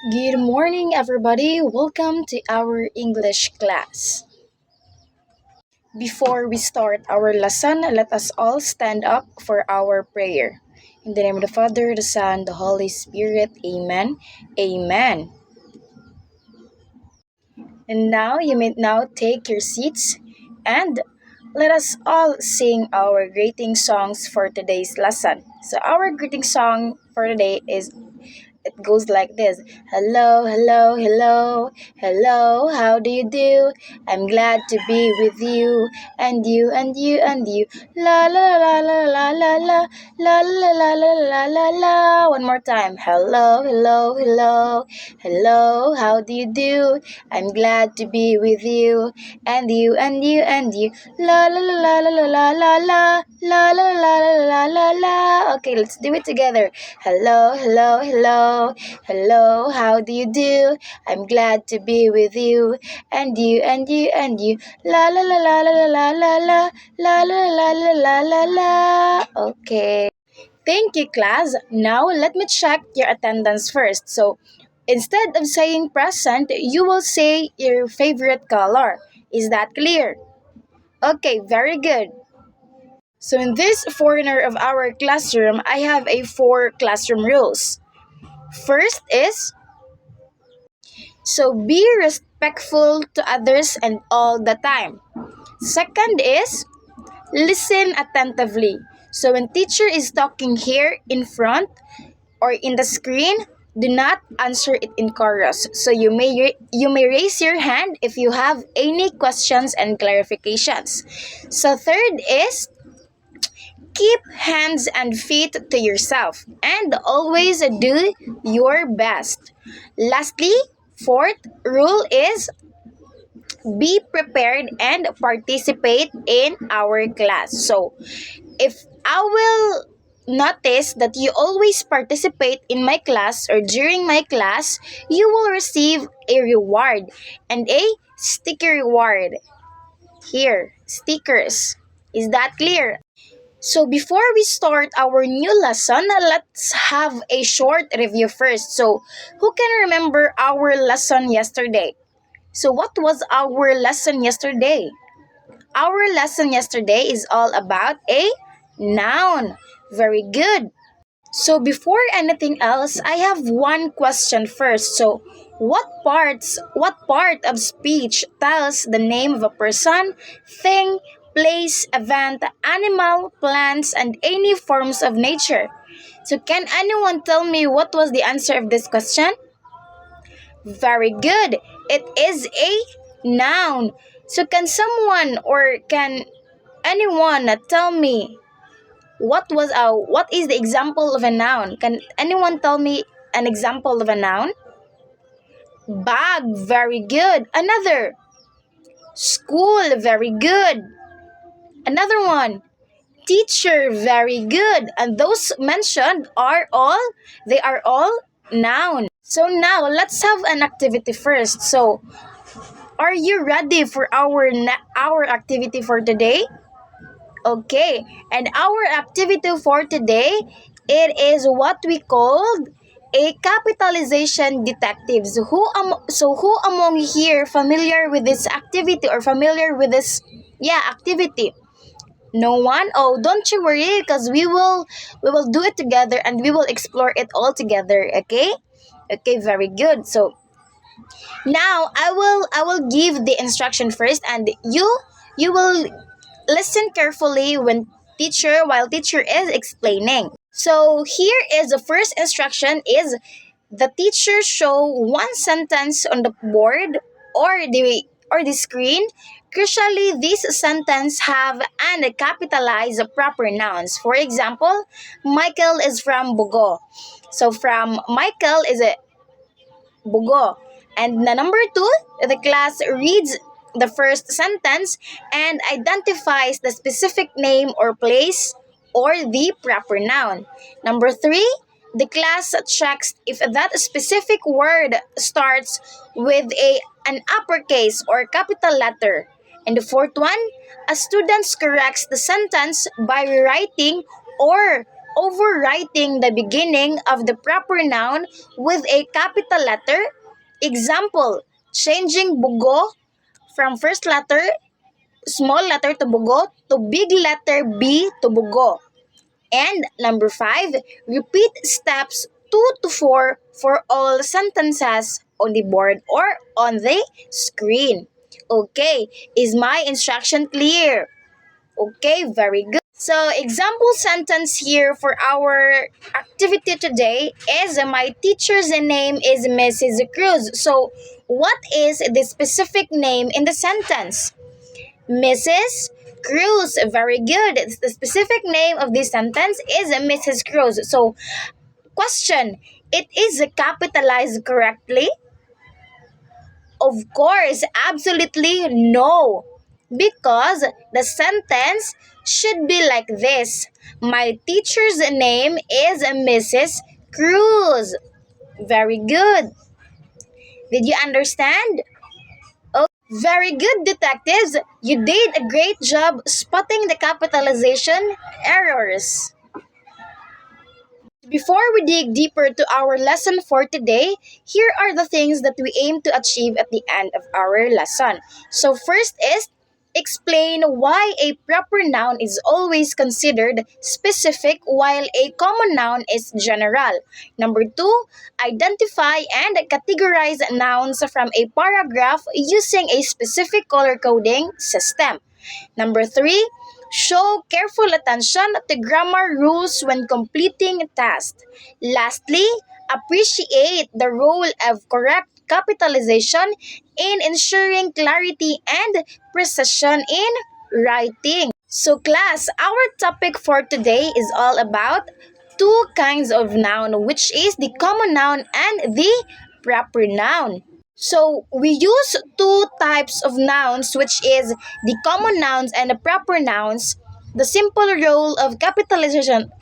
Good morning, everybody. Welcome to our English class. Before we start our lesson, let us all stand up for our prayer. In the name of the Father, the Son, the Holy Spirit. Amen. Amen. And now you may now take your seats and let us all sing our greeting songs for today's lesson. So our greeting song for today is it goes like this. Hello, hello, hello, hello, how do you do? I'm glad to be with you, and you, and you, and you. La la la la la la la, la la la la la la la. One more time. Hello, hello, hello, hello, how do you do? I'm glad to be with you, and you, and you, and you. La la la la la la la la, la la la la la la la. Okay, let's do it together. Hello, hello, hello, hello, how do you do? I'm glad to be with you, and you, and you, and you. La la la la la la la la, la la la la la la la. Okay. Thank you, class. Now let me check your attendance first. So instead of saying present, you will say your favorite color. Is that clear? Okay, very good. So in this corner of our classroom, I have a four classroom rules. First is be respectful to others and all the time. Second is listen attentively. So when teacher is talking here in front or in the screen, do not answer it in chorus. So you may raise your hand if you have any questions and clarifications. So third is keep hands and feet to yourself and always do your best. Lastly, fourth rule is be prepared and participate in our class. So, if I will notice that you always participate in my class or during my class, you will receive a reward and a sticker reward. Here, stickers. Is that clear? So before we start our new lesson, let's have a short review first. So, who can remember our lesson yesterday? So, what was our lesson yesterday? Our lesson yesterday is all about a noun. Very good. So, before anything else, I have one question first. So, what part of speech tells the name of a person, thing, place, event, animal, plants, and any forms of nature? So, can anyone tell me what was the answer of this question? Very good. It is a noun. So, can someone or can anyone tell me what is the example of a noun? Can anyone tell me an example of a noun? Bag, very good. Another. School, very good. Another one. Teacher, very good. And those mentioned are all noun. So now let's have an activity first. So are you ready for our activity for today? Okay, and our activity for today, it is what we called a capitalization detectives. Who among you here familiar with this activity or familiar with this activity? No one? Oh, don't you worry because we will do it together and we will explore it all together, okay? Okay, very good. So, now I will give the instruction first and you will listen carefully while teacher is explaining. So here is the first instruction is the teacher show one sentence on the board or the screen. Crucially, this sentence have and capitalize proper nouns. For example, Michael is from Bugo. So from Michael is a Bugo. And the number two, the class reads the first sentence and identifies the specific name or place or the proper noun. Number three, the class checks if that specific word starts with an uppercase or capital letter. And the fourth one, a student corrects the sentence by rewriting or overwriting the beginning of the proper noun with a capital letter. Example, changing bugo from first letter, small letter to bugo, to big letter B to bugo. And number 5, repeat steps 2 to 4 for all sentences on the board or on the screen. Okay, is my instruction clear? Okay, very good. So, example sentence here for our activity today is my teacher's name is Mrs. Cruz. So, what is the specific name in the sentence? Mrs. Cruz. Very good. The specific name of this sentence is Mrs. Cruz. So, question, it is capitalized correctly? Of course, absolutely no. Because the sentence should be like this. My teacher's name is Mrs. Cruz. Very good. Did you understand? Oh, very good, detectives. You did a great job spotting the capitalization errors. Before we dig deeper to our lesson for today, here are the things that we aim to achieve at the end of our lesson. So first is explain why a proper noun is always considered specific while a common noun is general. Number 2, identify and categorize nouns from a paragraph using a specific color coding system. Number 3, show careful attention to grammar rules when completing tasks. Lastly, appreciate the role of correct capitalization in ensuring clarity and precision in writing. So class, our topic for today is all about two kinds of noun, which is the common noun and the proper noun. So we use two types of nouns, which is the common nouns and the proper nouns. The simple rule of capitalization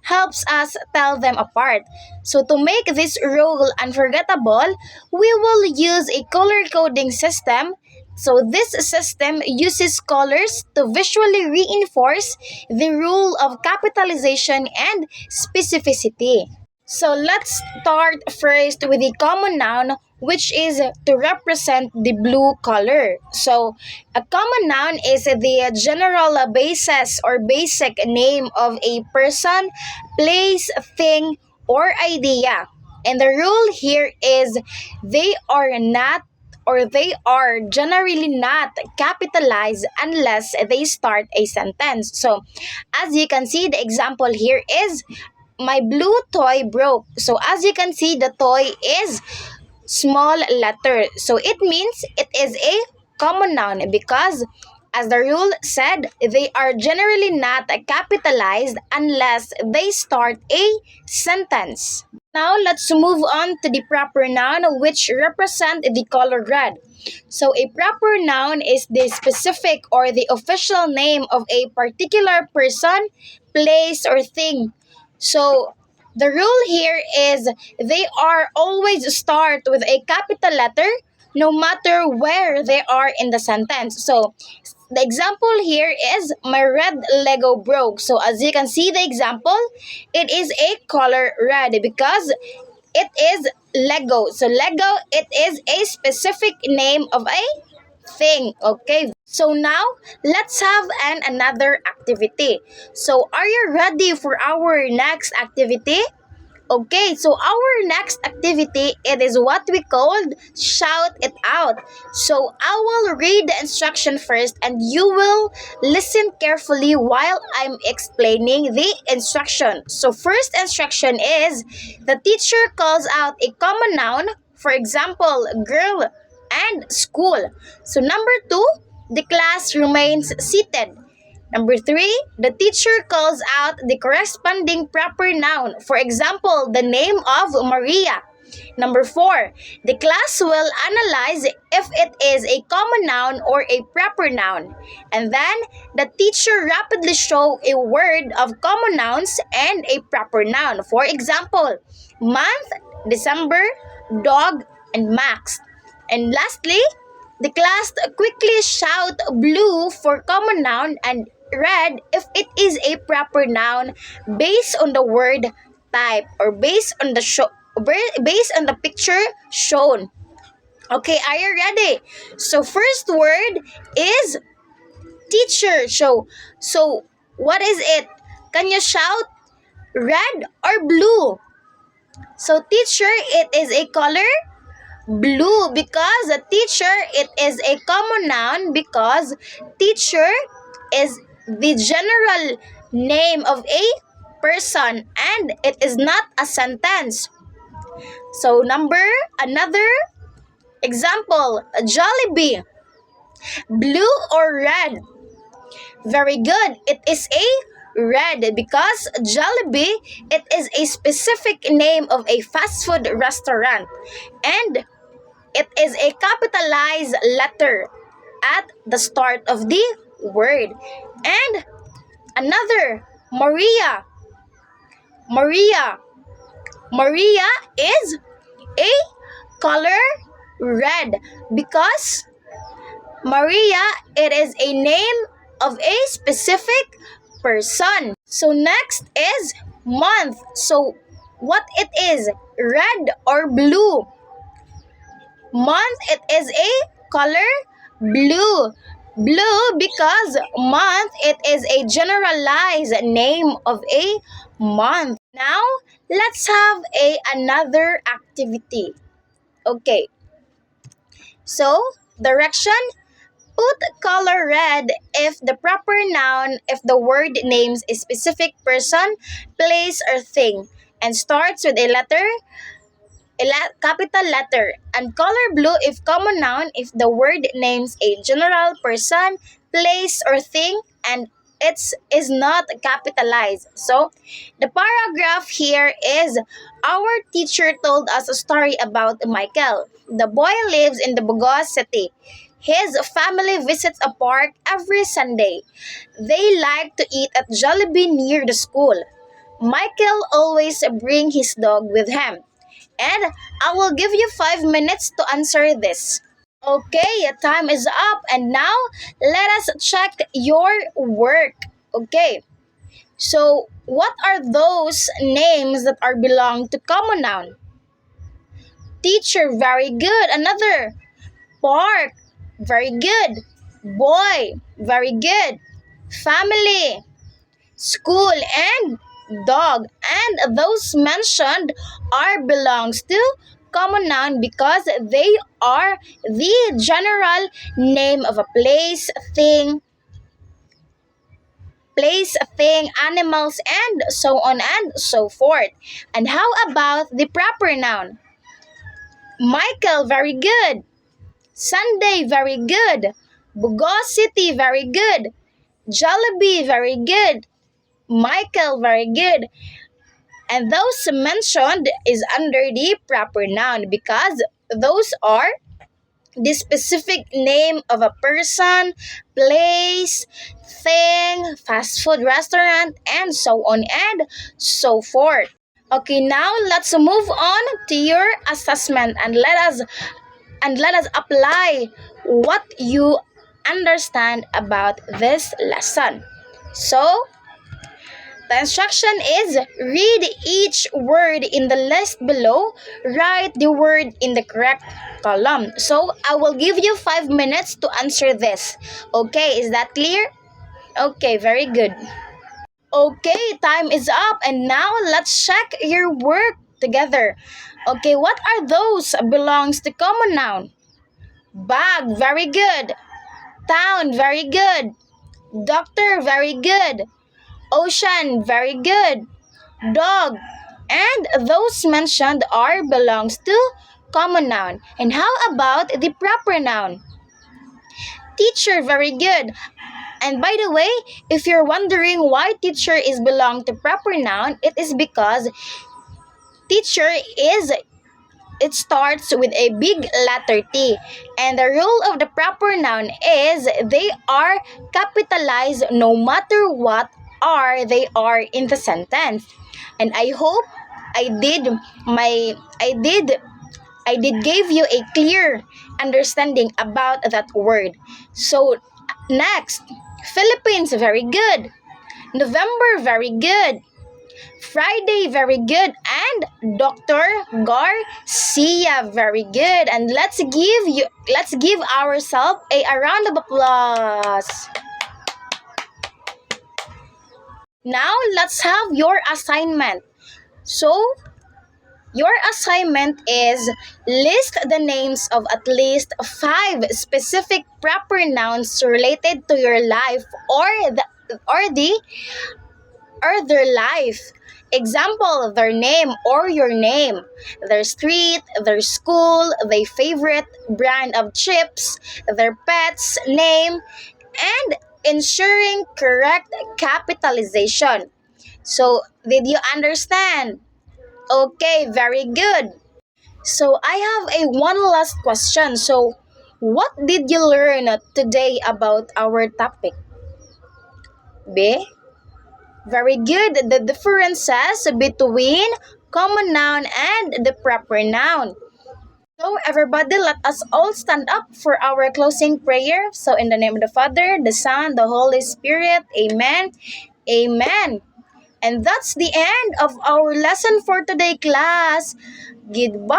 helps us tell them apart. So to make this rule unforgettable, we will use a color coding system. So this system uses colors to visually reinforce the rule of capitalization and specificity. So let's start first with the common noun, which is to represent the blue color. So a common noun is the general basis or basic name of a person, place, thing, or idea. And the rule here is they are not or they are generally not capitalized unless they start a sentence. So as you can see, the example here is my blue toy broke. So as you can see, the toy is small letter. So it means it is a common noun because as the rule said, they are generally not capitalized unless they start a sentence. Now let's move on to the proper noun, which represent the color red. So a proper noun is the specific or the official name of a particular person, place, or thing. So the rule here is they are always start with a capital letter no matter where they are in the sentence. So the example here is my red Lego broke. So as you can see the example, it is a color red because it is Lego. So Lego, it is a specific name of a thing. Okay. So now let's have another activity. So are you ready for our next activity? Okay, so our next activity, it is what we called shout it out. So I will read the instruction first and you will listen carefully while I'm explaining the instruction. So first instruction is the teacher calls out a common noun, for example, girl and school. So number 2, the class remains seated. Number 3, the teacher calls out the corresponding proper noun. For example, the name of Maria. Number 4, the class will analyze if it is a common noun or a proper noun. And then, the teacher rapidly show a word of common nouns and a proper noun. For example, month, December, dog, and Max. And lastly, the class quickly shout blue for common noun and red if it is a proper noun based on the word type or based on the picture shown. Okay, are you ready? So first word is teacher. So what is it? Can you shout red or blue? So teacher, it is a color blue because a teacher, it is a common noun because teacher is the general name of a person and it is not a sentence. So another example, Jollibee, blue or red? Very good. It is a red because Jollibee, it is a specific name of a fast food restaurant and it is a capitalized letter at the start of the word. And another, Maria. Maria. Maria is a color red because Maria, it is a name of a specific person. So next is month. So what it is? Red or blue? Month, it is a color blue. Blue because month, it is a generalized name of a month. Now, let's have another activity. Okay. So, direction, put color red if the proper noun, if the word names a specific person, place, or thing, and starts with capital letter, and color blue if common noun if the word names a general person, place, or thing and it is not capitalized. So the paragraph here is, our teacher told us a story about Michael. The boy lives in the Bogos city. His family visits a park every Sunday. They like to eat at Jollibee near the school. Michael always bring his dog with him. And I will give you 5 minutes to answer this. Okay, time is up and now let us check your work. Okay. So, what are those names that are belong to common noun? Teacher, very good. Another. Park, very good. Boy, very good. Family, school, and dog, and those mentioned are belongs to common noun because they are the general name of a thing, animals, and so on and so forth. And how about the proper noun? Michael, very good. Sunday, very good. Bugos City, very good. Jollibee, very good. Michael, very good. And those mentioned is under the proper noun because those are the specific name of a person, place, thing, fast food restaurant, and so on and so forth. Okay, now let's move on to your assessment and let us apply what you understand about this lesson. So, the instruction is read each word in the list below. Write the word in the correct column. So I will give you 5 minutes to answer this. Okay, is that clear? Okay, very good. Okay, time is up and now let's check your work together. Okay, what are those belongs to common noun? Bag, very good. Town, very good. Doctor, very good. Ocean, very good. Dog, and those mentioned are belongs to common noun. And how about the proper noun? Teacher, very good. And by the way, if you're wondering why teacher is belong to proper noun, it is because teacher it starts with a big letter T. And the rule of the proper noun is they are capitalized no matter what they are in the sentence. And I hope I did give you a clear understanding about that word. So next, Philippines, very good. November, very good. Friday, very good. And Dr. Garcia, very good. And let's give ourselves a round of applause. Now let's have your assignment. So, your assignment is list the names of at least 5 specific proper nouns related to your life or their life. Example, their name or your name, their street, their school, their favorite brand of chips, their pet's name, and ensuring correct capitalization. So, did you understand? Okay, very good. So, I have a one last question. So, what did you learn today about our topic? B? Very good. The differences between common noun and the proper noun. So, everybody, let us all stand up for our closing prayer. So, in the name of the Father, the Son, the Holy Spirit, Amen. Amen. And that's the end of our lesson for today, class. Goodbye.